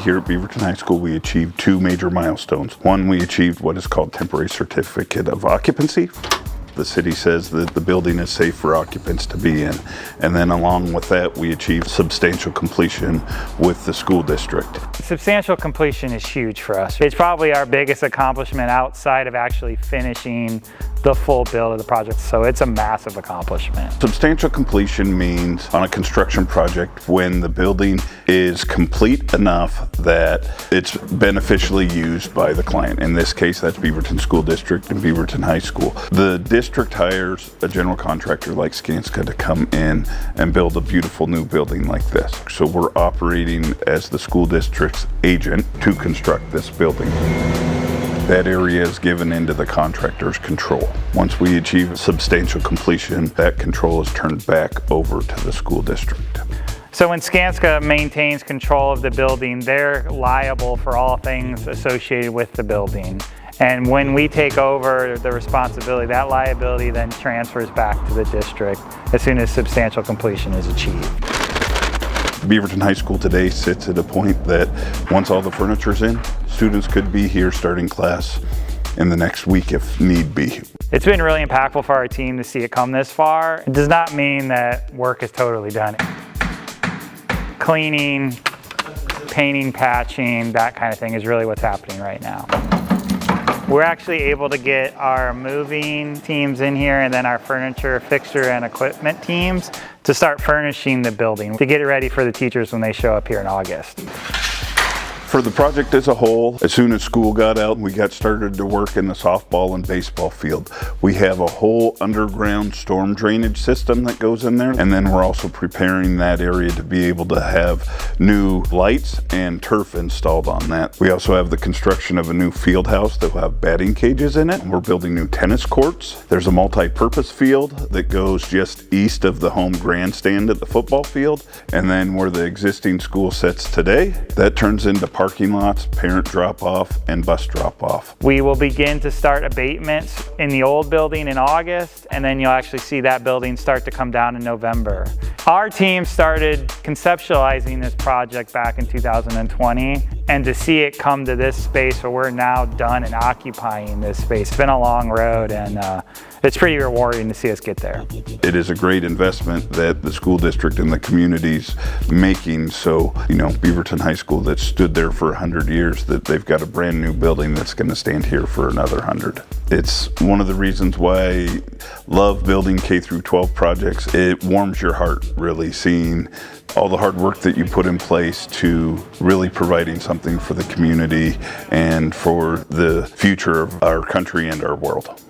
Here at Beaverton High School, we achieved two major milestones. One, we achieved what is called temporary certificate of occupancy. The city says that the building is safe for occupants to be in. And then along with that, we achieved substantial completion with the school district. Substantial completion is huge for us. It's probably our biggest accomplishment outside of actually finishing the full build of the project, so it's a massive accomplishment. Substantial completion means on a construction project when the building is complete enough that it's beneficially used by the client. In this case, that's Beaverton School District and Beaverton High School. The district hires a general contractor like Skanska to come in and build a beautiful new building like this. So we're operating as the school district's agent to construct this building. That area is given into the contractor's control. Once we achieve substantial completion, that control is turned back over to the school district. So when Skanska maintains control of the building, they're liable for all things associated with the building. And when we take over the responsibility, that liability then transfers back to the district as soon as substantial completion is achieved. Beaverton High School today sits at a point that once all the furniture's in, students could be here starting class in the next week if need be. It's been really impactful for our team to see it come this far. It does not mean that work is totally done. Cleaning, painting, patching, that kind of thing is really what's happening right now. We're actually able to get our moving teams in here and then our furniture, fixture, and equipment teams to start furnishing the building to get it ready for the teachers when they show up here in August. For the project as a whole, as soon as school got out, we got started to work in the softball and baseball field. We have a whole underground storm drainage system that goes in there, and then we're also preparing that area to be able to have new lights and turf installed on that. We also have the construction of a new field house that will have batting cages in it. We're building new tennis courts. There's a multi-purpose field that goes just east of the home grandstand at the football field, and then where the existing school sits today, that turns into parking lots, parent drop-off, and bus drop-off. We will begin to start abatements in the old building in August, and then you'll actually see that building start to come down in November. Our team started conceptualizing this project back in 2020, and to see it come to this space where we're now done and occupying this space, it's been a long road, and it's pretty rewarding to see us get there. It is a great investment that the school district and the community's making, so, you know, Beaverton High School that stood there for 100 years, that they've got a brand new building that's going to stand here for another 100. It's one of the reasons why I love building K through 12 projects. It warms your heart, really, seeing all the hard work that you put in place to really providing something for the community and for the future of our country and our world.